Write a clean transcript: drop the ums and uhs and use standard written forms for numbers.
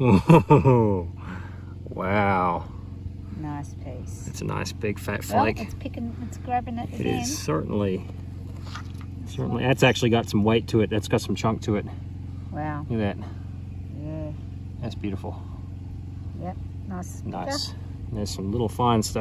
Whoa. Wow. Nice piece. It's a nice big fat flake. Well, it's grabbing it again. It is certainly. That's actually got some weight to it. That's got some chunk to it. Wow. Look at that. Yeah. That's beautiful. Yep. Nice. Nice. There's some little fine stuff.